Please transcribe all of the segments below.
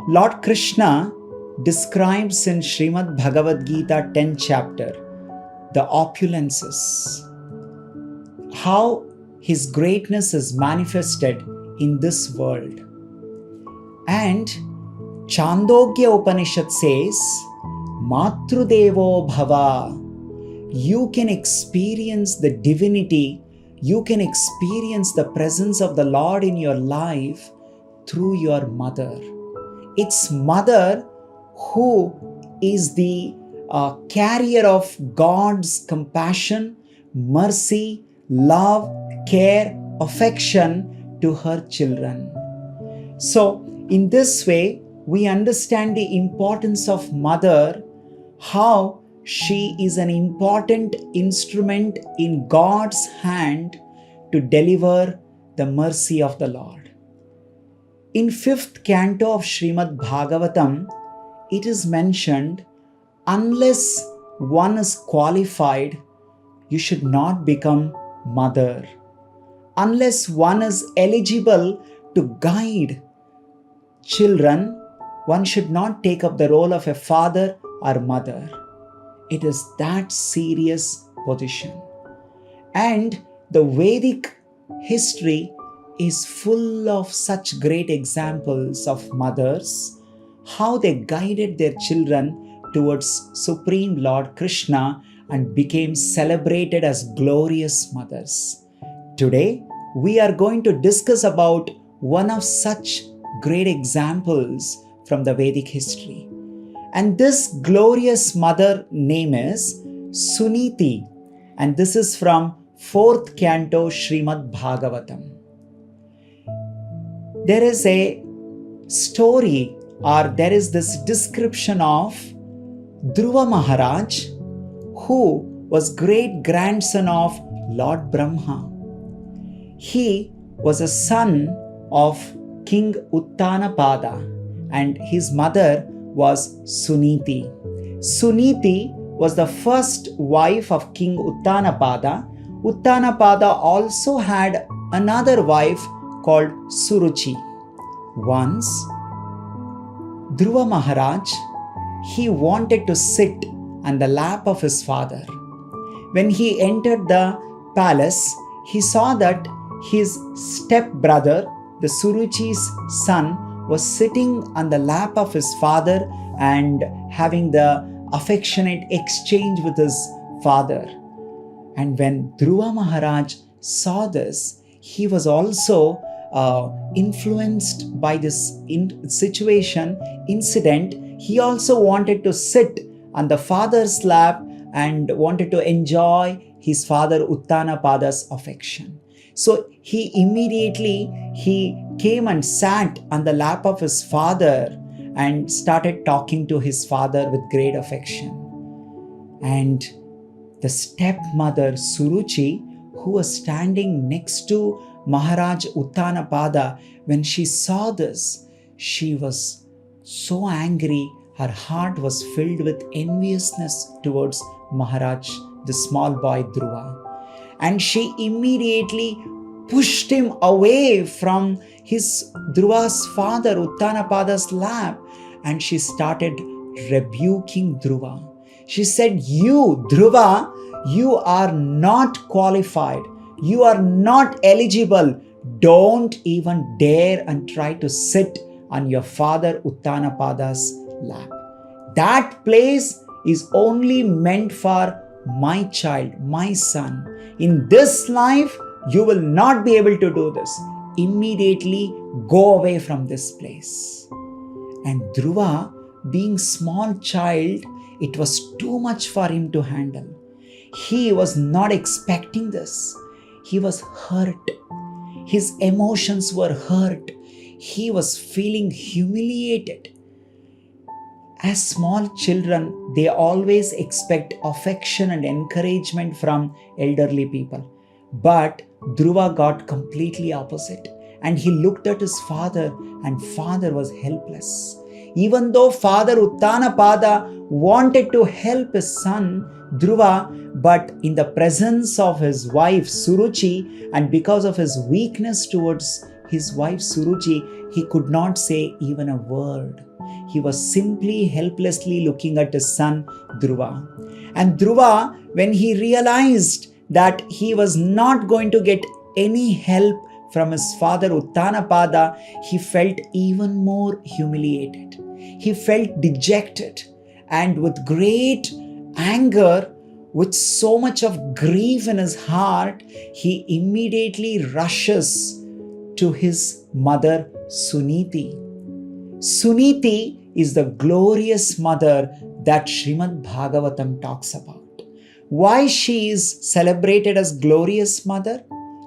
Lord Krishna describes in Srimad Bhagavad Gita 10th chapter the opulences, how his greatness is manifested in this world. And Chandogya Upanishad says, Matrudevo Bhava. You can experience the divinity, you can experience the presence of the Lord in your life through your mother. It's mother who is the carrier of God's compassion, mercy, love, care, affection to her children. So, in this way, we understand the importance of mother, how she is an important instrument in God's hand to deliver the mercy of the Lord. In 5th canto of Srimad Bhagavatam, it is mentioned, unless one is qualified, you should not become mother. Unless one is eligible to guide children, one should not take up the role of a father or mother. It is that serious position. And the Vedic history is full of such great examples of mothers, how they guided their children towards Supreme Lord Krishna and became celebrated as glorious mothers. Today, we are going to discuss about one of such great examples from the Vedic history. And this glorious mother name is Suniti, and this is from 4th canto Srimad Bhagavatam. There is a story, or there is this description of Dhruva Maharaj, who was great grandson of Lord Brahma. He was a son of King Uttanapada, and his mother was Suniti. Suniti was the first wife of King Uttanapada. Uttanapada also had another wife called Suruchi. Once, Dhruva Maharaj, he wanted to sit on the lap of his father. When he entered the palace, he saw that his step-brother, the Suruchi's son, was sitting on the lap of his father and having the affectionate exchange with his father. And when Dhruva Maharaj saw this, he was also influenced by this incident. He also wanted to sit on the father's lap and wanted to enjoy his father Uttanapada's affection. So he immediately came and sat on the lap of his father and started talking to his father with great affection. And the stepmother Suruchi, who was standing next to Maharaj Uttanapada, when she saw this, she was so angry. Her heart was filled with enviousness towards Maharaj, the small boy Dhruva. And she immediately pushed him away from his Dhruva's father Uttanapada's lap, and she started rebuking Dhruva. She said, "You, Dhruva, you are not qualified. You are not eligible. Don't even dare and try to sit on your father Uttanapada's lap. That place is only meant for my child, my son. In this life, you will not be able to do this. Immediately go away from this place." And Dhruva, being small child, it was too much for him to handle. He was not expecting this. He was hurt. His emotions were hurt. He was feeling humiliated. As small children, they always expect affection and encouragement from elderly people. But Dhruva got completely opposite. And he looked at his father, and father was helpless. Even though Father Uttanapada wanted to help his son Dhruva, but in the presence of his wife Suruchi, and because of his weakness towards his wife Suruchi, He could not say even a word. He was simply helplessly looking at his son Dhruva. And Dhruva, when he realized that he was not going to get any help from his father Uttanapada, he felt even more humiliated. He felt dejected, and with great anger, with so much of grief in his heart, he immediately rushes to his mother Suniti. Suniti is the glorious mother that Srimad Bhagavatam talks about. Why she is celebrated as glorious mother?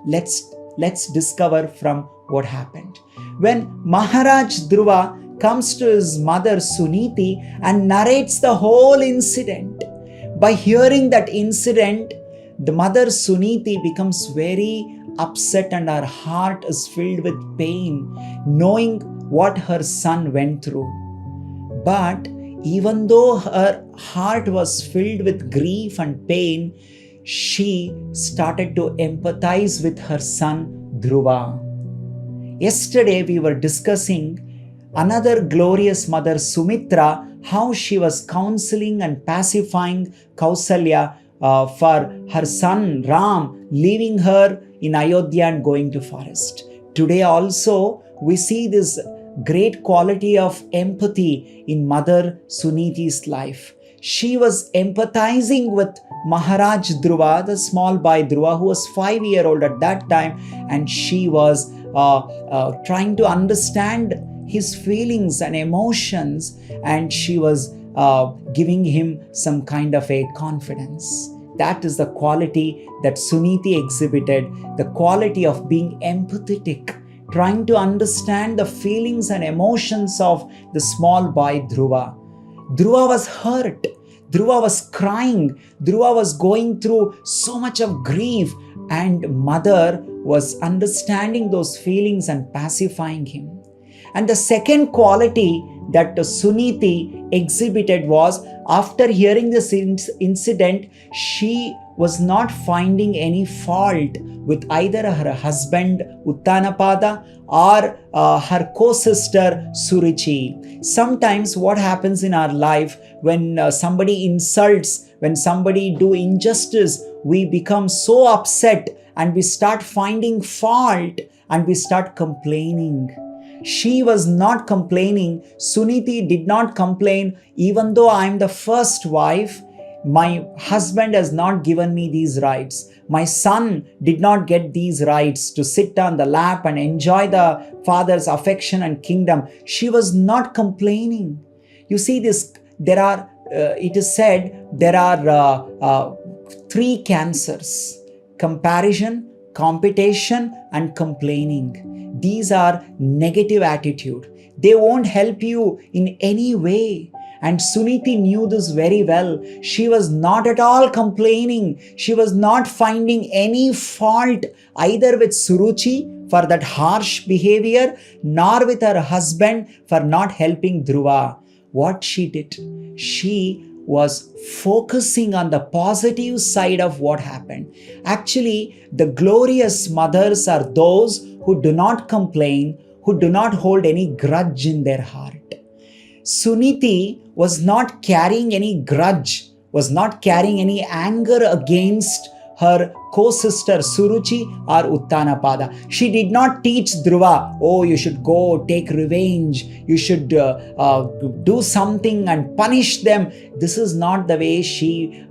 Let's discover from what happened. When Maharaj Dhruva comes to his mother Suniti and narrates the whole incident, by hearing that incident, the mother Suniti becomes very upset and her heart is filled with pain, knowing what her son went through. But even though her heart was filled with grief and pain, she started to empathize with her son Dhruva. Yesterday we were discussing another glorious mother Sumitra, how she was counseling and pacifying Kausalya for her son Ram, leaving her in Ayodhya and going to forest. Today also we see this great quality of empathy in Mother Suniti's life. She was empathizing with Maharaj Dhruva, the small boy Dhruva, who was 5 years old at that time, and she was trying to understand his feelings and emotions, and she was giving him some kind of a confidence. That is the quality that Suniti exhibited, the quality of being empathetic, trying to understand the feelings and emotions of the small boy Dhruva. Dhruva was hurt. Dhruva was crying. Dhruva was going through so much of grief, and mother was understanding those feelings and pacifying him. And the second quality that Suniti exhibited was, after hearing this incident, she was not finding any fault with either her husband Uttanapada or her co-sister Suruchi. Sometimes what happens in our life, when somebody insults, when somebody do injustice, we become so upset and we start finding fault and we start complaining. She was not complaining. Suniti did not complain. Even though I am the first wife, my husband has not given me these rights. My son did not get these rights to sit on the lap and enjoy the father's affection and kingdom. She was not complaining. You see this, it is said there are 3 cancers: comparison, competition, and complaining. These are negative attitude. They won't help you in any way. And Suniti knew this very well. She was not at all complaining. She was not finding any fault either with Suruchi for that harsh behavior, nor with her husband for not helping Dhruva. What she did? She was focusing on the positive side of what happened. Actually, the glorious mothers are those who do not complain, who do not hold any grudge in their heart. Suniti was not carrying any grudge, was not carrying any anger against her co-sister Suruchi or Uttanapada. She did not teach Dhruva, oh, you should go take revenge, you should do something and punish them. This is not the way she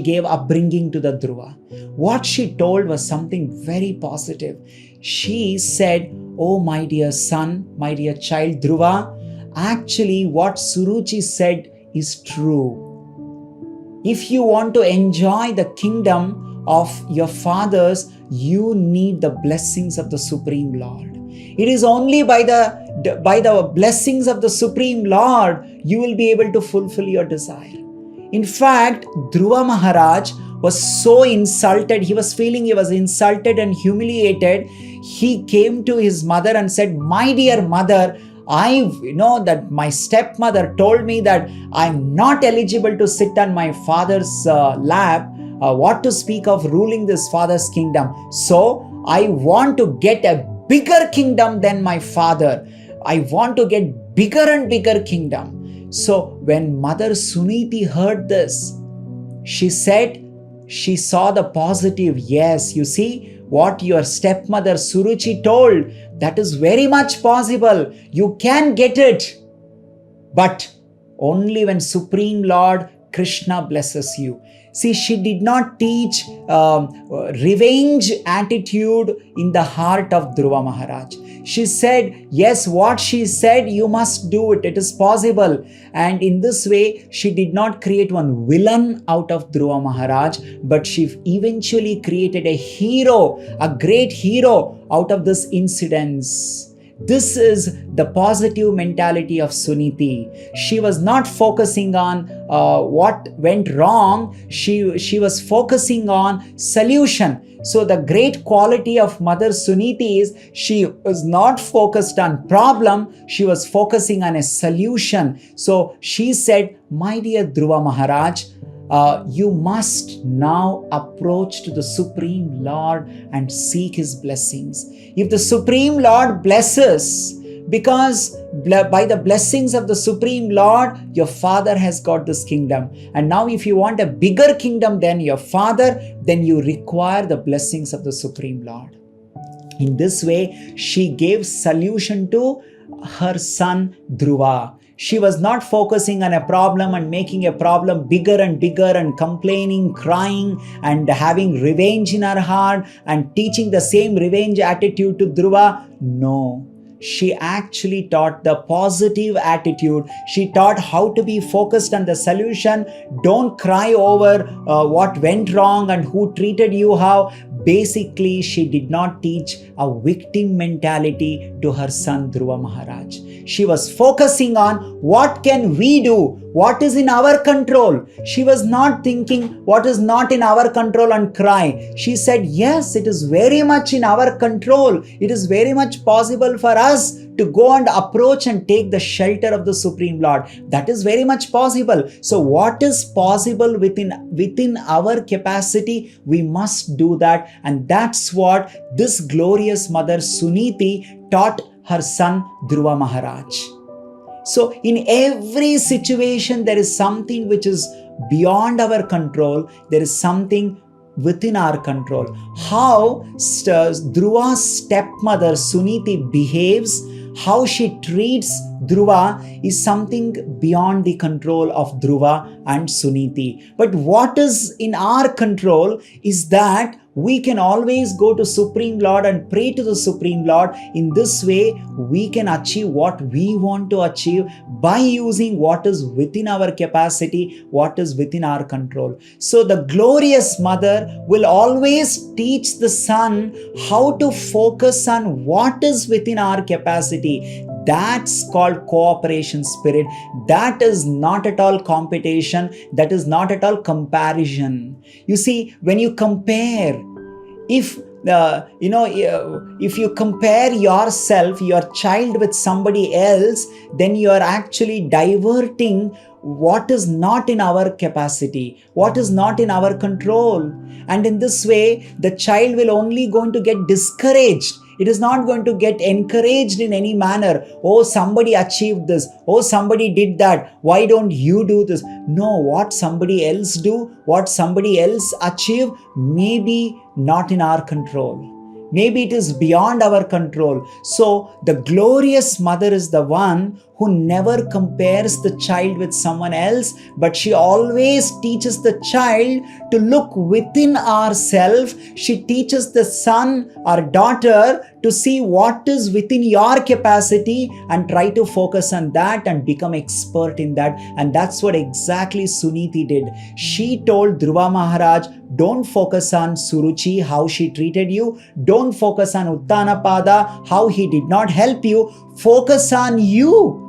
gave upbringing to the Dhruva. What she told was something very positive. She said, oh my dear son, my dear child Dhruva, actually what Suruchi said is true. If you want to enjoy the kingdom of your fathers, you need the blessings of the Supreme Lord. It is only by the blessings of the Supreme Lord you will be able to fulfill your desire. In fact, Dhruva Maharaj was so insulted. He was feeling he was insulted and humiliated. He came to his mother and said, my dear mother, I know that my stepmother told me that I'm not eligible to sit on my father's lap. What to speak of ruling this father's kingdom? So I want to get a bigger kingdom than my father. I want to get bigger and bigger kingdom. So when Mother Suniti heard this, she said, she saw the positive. Yes, you see what your stepmother Suruchi told, that is very much possible. You can get it. But only when Supreme Lord Krishna blesses you. See, she did not teach revenge attitude in the heart of Dhruva Maharaj. She said, yes, what she said, you must do it. It is possible. And in this way, she did not create one villain out of Dhruva Maharaj, but she eventually created a hero, a great hero out of this incidents. This is the positive mentality of Suniti. She was not focusing on what went wrong. She was focusing on solution. So the great quality of Mother Suniti is she was not focused on problem. She was focusing on a solution. So she said, my dear Dhruva Maharaj, you must now approach to the Supreme Lord and seek His blessings. If the Supreme Lord blesses, because by the blessings of the Supreme Lord, your father has got this kingdom. And now if you want a bigger kingdom than your father, then you require the blessings of the Supreme Lord. In this way, she gave solution to her son Dhruva. She was not focusing on a problem and making a problem bigger and bigger and complaining, crying and having revenge in her heart and teaching the same revenge attitude to Dhruva. No. She actually taught the positive attitude. She taught how to be focused on the solution. Don't cry over what went wrong and who treated you how. Basically, she did not teach a victim mentality to her son Dhruva Maharaj. She was focusing on what can we do, what is in our control. She was not thinking what is not in our control and cry. She said, yes, it is very much in our control. It is very much possible for us to go and approach and take the shelter of the Supreme Lord. That is very much possible. So what is possible within our capacity, we must do that. And that's what this glorious Mother Suniti taught her son Dhruva Maharaj. So in every situation, there is something which is beyond our control. There is something within our control. How Dhruva's stepmother Suniti behaves, how she treats Dhruva is something beyond the control of Dhruva and Suniti. But what is in our control is that we can always go to Supreme Lord and pray to the Supreme Lord. In this way, we can achieve what we want to achieve by using what is within our capacity, what is within our control. So the glorious mother will always teach the son how to focus on what is within our capacity. That's called cooperation spirit. That is not at all competition. That is not at all comparison. You see, when you compare, if you compare yourself, your child with somebody else, then you are actually diverting what is not in our capacity, what is not in our control. And in this way, the child will only going to get discouraged. It is not going to get encouraged in any manner. Oh, somebody achieved this. Oh, somebody did that. Why don't you do this? No, what somebody else do, what somebody else achieve, maybe not in our control. Maybe it is beyond our control. So the glorious mother is the one who never compares the child with someone else, but she always teaches the child to look within ourselves. She teaches the son or daughter to see what is within your capacity and try to focus on that and become expert in that. And that's what exactly Suniti did. She told Dhruva Maharaj, don't focus on Suruchi, how she treated you. Don't focus on Uttanapada, how he did not help you. Focus on you.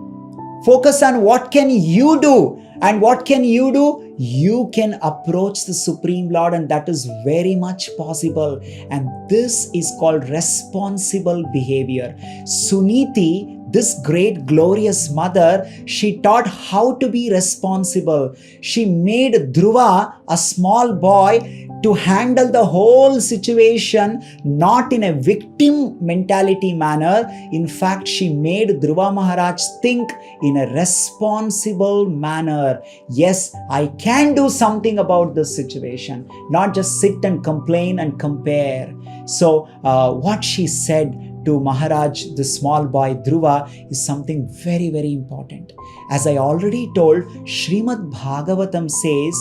Focus on what can you do. And what can you do? You can approach the Supreme Lord, and that is very much possible. And this is called responsible behavior. Suniti this great glorious mother, she taught how to be responsible. She made Dhruva, a small boy, to handle the whole situation, not in a victim mentality manner. In fact, she made Dhruva Maharaj think in a responsible manner. Yes, I can do something about this situation, not just sit and complain and compare. So what she said to Maharaj, the small boy Dhruva, is something very, very important. As I already told, Srimad Bhagavatam says,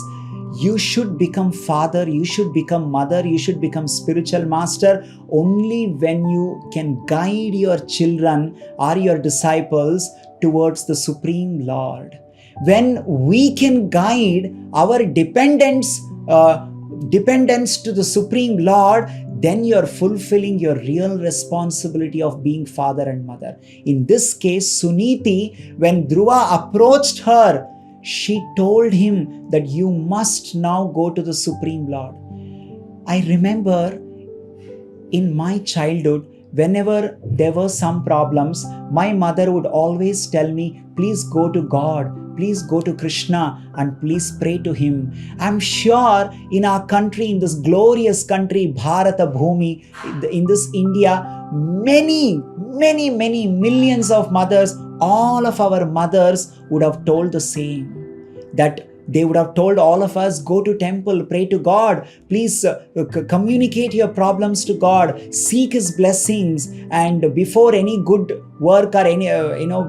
you should become father, you should become mother, you should become spiritual master only when you can guide your children or your disciples towards the Supreme Lord. When we can guide our dependents to the Supreme Lord, then you're fulfilling your real responsibility of being father and mother. In this case, Suniti, when Dhruva approached her, she told him that you must now go to the Supreme Lord. I remember in my childhood, whenever there were some problems, my mother would always tell me, please go to God, please go to Krishna and please pray to him. I'm sure in our country, in this glorious country, Bharata Bhumi, in this India, many millions of mothers, all of our mothers would have told the same. That they would have told all of us, go to temple, pray to God, please communicate your problems to God, seek his blessings, and before any good work or any,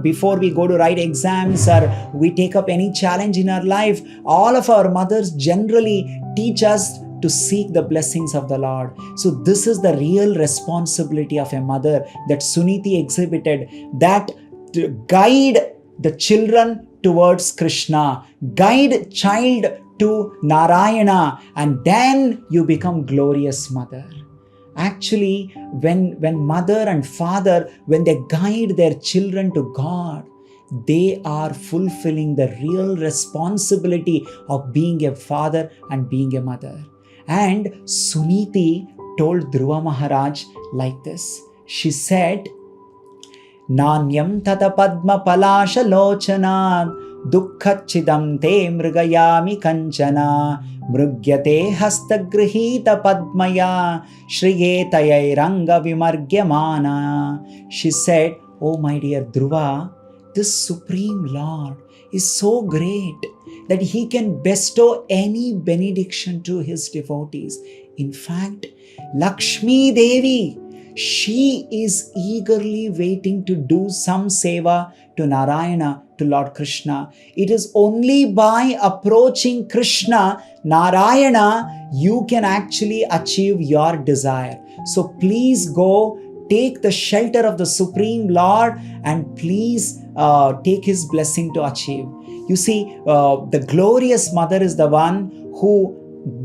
before we go to write exams or we take up any challenge in our life, all of our mothers generally teach us to seek the blessings of the Lord. So this is the real responsibility of a mother that Suniti exhibited, that to guide the children towards Krishna, guide child to Narayana, and then you become glorious mother. Actually, when mother and father, when they guide their children to God, they are fulfilling the real responsibility of being a father and being a mother. And Suniti told Dhruva Maharaj like this. She said, Nanyam tata padma palasha lochanad dukkachidam te mrigayami kanchana mrugyate hastagrihita padmaya shriyetayairanga vimargyamana. She said, oh my dear Dhruva, this Supreme Lord is so great that he can bestow any benediction to his devotees. In fact, Lakshmi Devi, she is eagerly waiting to do some seva to Narayana, to Lord Krishna. It is only by approaching Krishna, Narayana, you can actually achieve your desire. So please go, take the shelter of the Supreme Lord and please take his blessing to achieve. You see, the glorious mother is the one who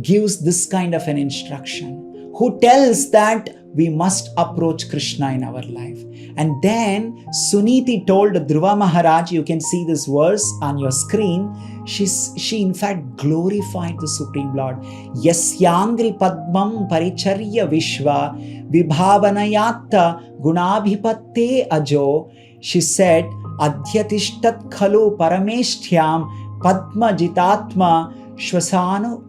gives this kind of an instruction, who tells that we must approach Krishna in our life. And then Suniti told Dhruva Maharaj, you can see this verse on your screen, she in fact glorified the Supreme Lord. Yasyangri padmam paricharya vishva vibhavanayatta gunabhipatte ajo. She said, adhyatishtat khalu parameshthyam padma jitatma Shvasanu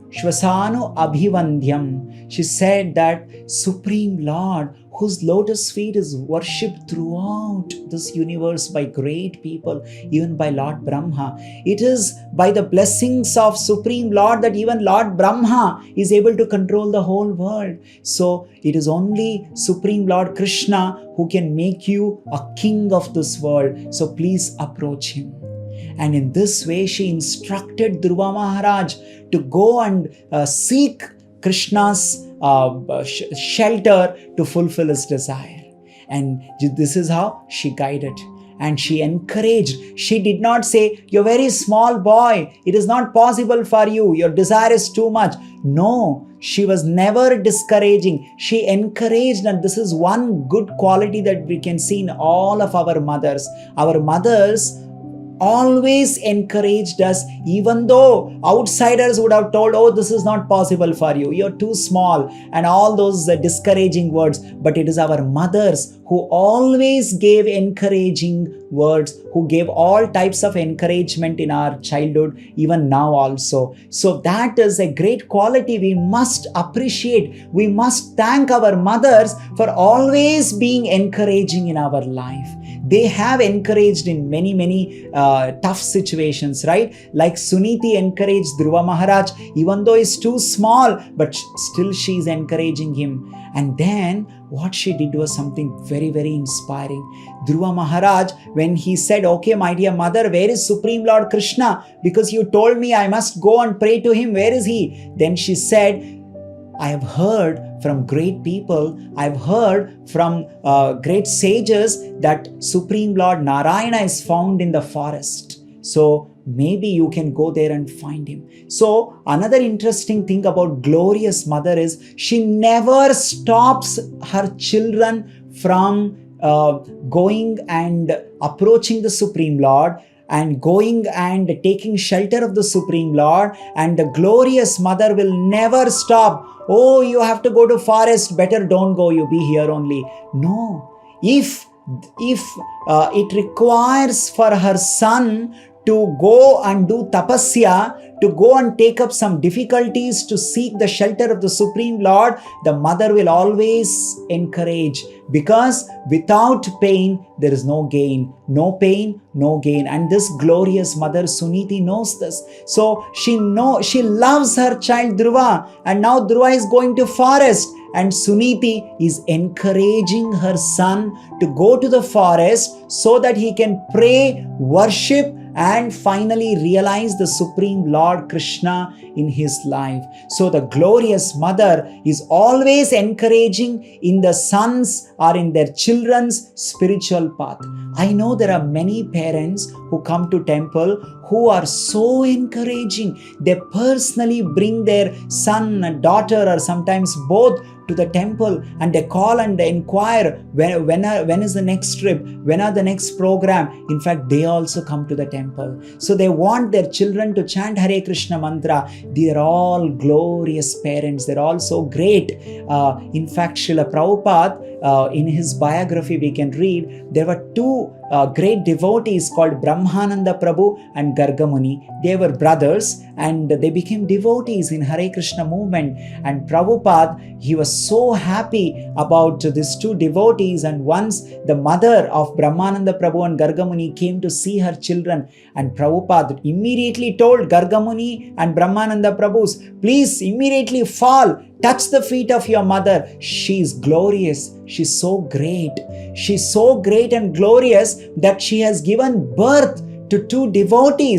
Abhivandyam. She said that Supreme Lord, whose lotus feet is worshipped throughout this universe by great people, even by Lord Brahma. It is by the blessings of Supreme Lord that even Lord Brahma is able to control the whole world. So it is only Supreme Lord Krishna who can make you a king of this world. So please approach him. And in this way, she instructed Dhruva Maharaj to go and seek Krishna's shelter to fulfill his desire. And this is how she guided. And she encouraged. She did not say, you're a very small boy, it is not possible for you, your desire is too much. No, she was never discouraging. She encouraged, and this is one good quality that we can see in all of our mothers. Our mothers always encouraged us, even though outsiders would have told, oh, this is not possible for you, you're too small, and all those discouraging words. But it is our mothers who always gave encouraging words, who gave all types of encouragement in our childhood, even now also. So that is a great quality we must appreciate. We must thank our mothers for always being encouraging in our life. They have encouraged in many tough situations, right? Like Suniti encouraged Dhruva Maharaj, even though he's too small, but still she's encouraging him. And then what she did was something very inspiring. Dhruva Maharaj, when he said, okay, my dear mother, where is Supreme Lord Krishna? Because you told me I must go and pray to him. Where is he? Then she said, I have heard from great people, I've heard from great sages that Supreme Lord Narayana is found in the forest. So maybe you can go there and find him. So another interesting thing about glorious mother is she never stops her children from going and approaching the Supreme Lord and going and taking shelter of the Supreme Lord. And the glorious mother will never stop. Oh, you have to go to forest, better don't go, you be here only. No, if it requires for her son to go and do tapasya, to go and take up some difficulties to seek the shelter of the Supreme Lord, the mother will always encourage, because without pain there is no gain. No pain, no gain. And this glorious mother Suniti knows this. So she loves her child Dhruva, and now Dhruva is going to forest, and Suniti is encouraging her son to go to the forest so that he can pray, worship, and finally realize the Supreme Lord Krishna in his life. So the glorious mother is always encouraging in the sons or in their children's spiritual path. I know there are many parents who come to temple who are so encouraging. They personally bring their son and daughter, or sometimes both, to the temple, and they call and they inquire when is the next trip, when are the next program. In fact, they also come to the temple. So they want their children to chant Hare Krishna mantra. They are all glorious parents. They're all so great. In fact, Srila Prabhupada, in his biography we can read, there were two great devotees called Brahmananda Prabhu and Gargamuni. They were brothers and they became devotees in Hare Krishna movement. And Prabhupada, he was so happy about these two devotees. And once the mother of Brahmananda Prabhu and Gargamuni came to see her children, and Prabhupada immediately told Gargamuni and Brahmananda Prabhus, please immediately fall, touch the feet of your mother. She is glorious. She's so great. She's so great and glorious that she has given birth to two devotee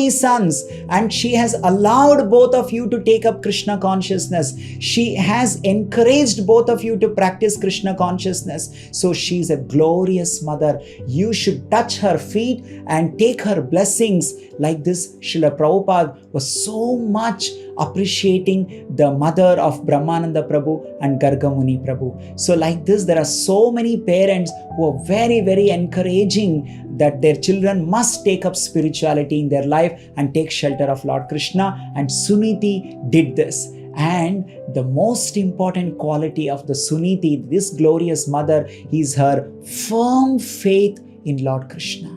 sons, and she has allowed both of you to take up Krishna consciousness. She has encouraged both of you to practice Krishna consciousness. So she is a glorious mother. You should touch her feet and take her blessings. Like this, Srila Prabhupada was so much appreciating the mother of Brahmananda Prabhu and Gargamuni Prabhu. So like this, there are so many parents who are very encouraging that their children must take up spirituality in their life and take shelter of Lord Krishna. And Suniti did this. And the most important quality of the Suniti, this glorious mother, is her firm faith in Lord Krishna.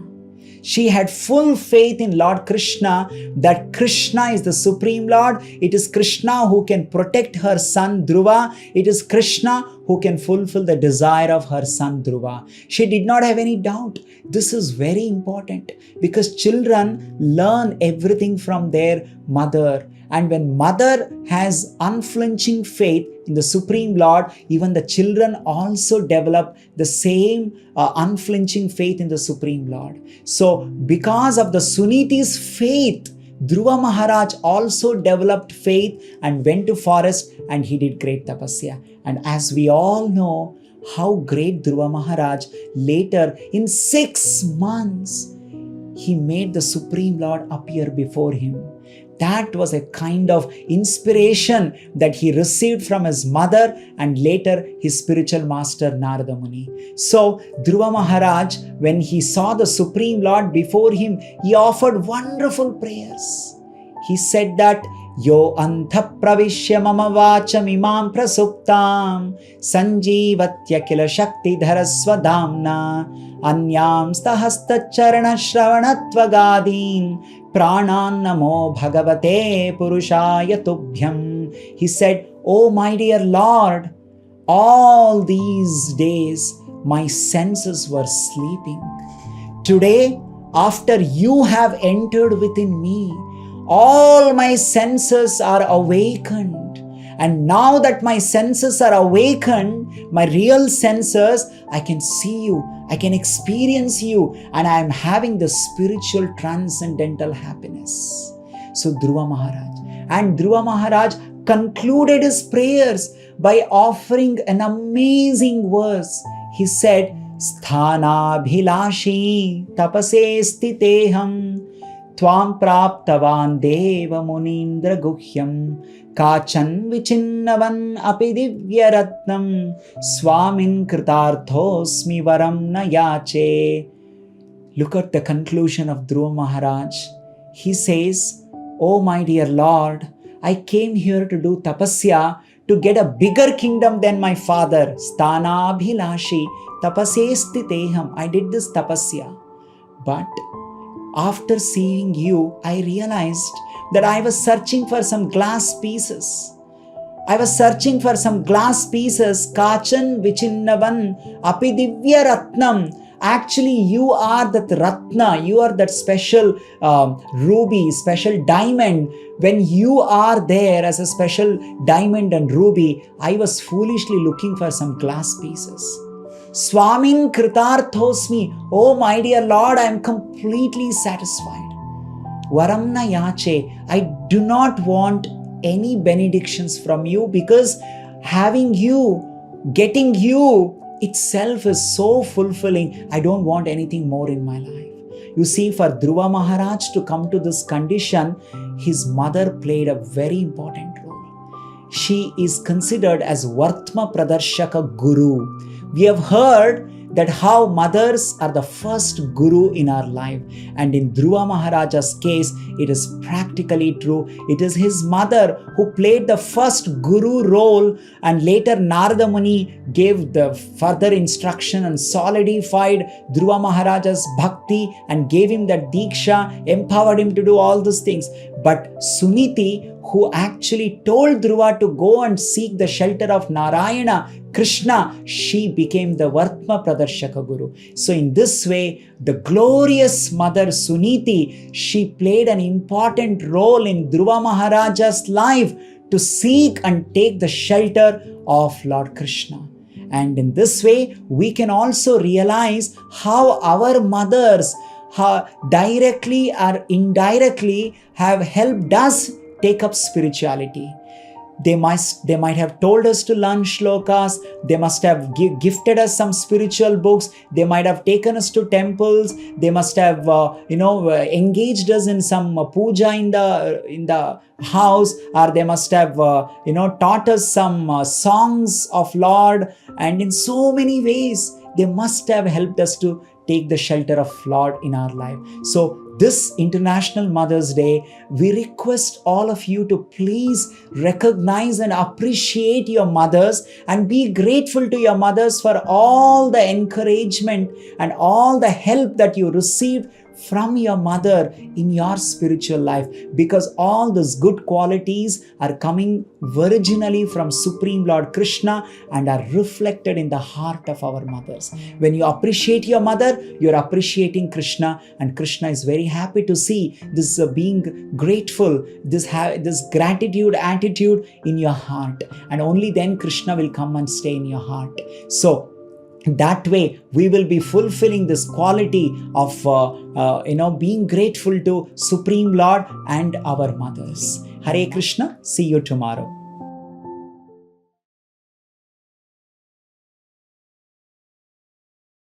She had full faith in Lord Krishna, that Krishna is the Supreme Lord. It is Krishna who can protect her son Dhruva. It is Krishna who can fulfill the desire of her son Dhruva. She did not have any doubt. This is very important, because children learn everything from their mother. And when mother has unflinching faith in the Supreme Lord, even the children also develop the same unflinching faith in the Supreme Lord. So because of the Suniti's faith, Dhruva Maharaj also developed faith and went to forest, and he did great tapasya. And as we all know how great Dhruva Maharaj, later in 6 months, he made the Supreme Lord appear before him. that was a kind of inspiration that he received from his mother and later his spiritual master Narada Muni. So Dhruva Maharaj, when he saw the Supreme Lord before him, he offered wonderful prayers. He said that Yo antha pravishya mama vacham imam prasuptam sanjeevatya kila shakti dharasva damna anyam stahasta charana shravanatvagadin pranan namo bhagavate purushaya tubhyam. He said, Oh my dear Lord, all these days my senses were sleeping. Today, after you have entered within me, all my senses are awakened. And now that my senses are awakened, my real senses, I can see you, I can experience you, and I am having the spiritual transcendental happiness. So Dhruva Maharaj concluded his prayers by offering an amazing verse. He said, Sthanabhilashi tapase stiteham Tvam praptavan deva munindra guhyam Kachan vichinnavan api divya ratnam Swamin kritarthosmi varam na yache. Look at the conclusion of Dhruva Maharaj. He says, Oh my dear Lord, I came here to do tapasya to get a bigger kingdom than my father. Sthanabhilashi tapasesti teham. I did this tapasya. But after seeing you, I realized that I was searching for some glass pieces. Kachan vichinnavan api divya ratnam. Actually, you are that ratna, you are that special ruby, special diamond. When you are there as a special diamond and ruby, I was foolishly looking for some glass pieces. Swamin kritarthosmi. Oh my dear Lord, I am completely satisfied. Varamna yache. I do not want any benedictions from you because having you, getting you itself is so fulfilling. I don't want anything more in my life. You see, for Dhruva Maharaj to come to this condition, his mother played a very important role. She is considered as vartma-pradarshika guru. We have heard that how mothers are the first guru in our life. And in Dhruva Maharaja's case, it is practically true. It is his mother who played the first guru role, and later Narada Muni gave the further instruction and solidified Dhruva Maharaja's bhakti and gave him that diksha, empowered him to do all these things. But Suniti, who actually told Dhruva to go and seek the shelter of Narayana, Krishna, she became the vartma-pradarshika guru. So in this way, the glorious mother Suniti, she played an important role in Dhruva Maharaja's life to seek and take the shelter of Lord Krishna. And in this way, we can also realize how our mothers, directly or indirectly, have helped us take up spirituality. They might have told us to learn shlokas. They must have gifted us some spiritual books. They might have taken us to temples. They must have, engaged us in some puja in the house, or they must have, taught us some songs of Lord. And in so many ways, they must have helped us to take the shelter of Lord in our life. So this International Mother's Day, we request all of you to please recognize and appreciate your mothers and be grateful to your mothers for all the encouragement and all the help that you received from your mother in your spiritual life, because all these good qualities are coming originally from Supreme Lord Krishna and are reflected in the heart of our mothers. When you appreciate your mother, you're appreciating Krishna, and Krishna is very happy to see this being grateful, this gratitude attitude in your heart, and only then Krishna will come and stay in your heart. So that way, we will be fulfilling this quality of, being grateful to Supreme Lord and our mothers. Hare Krishna. See you tomorrow.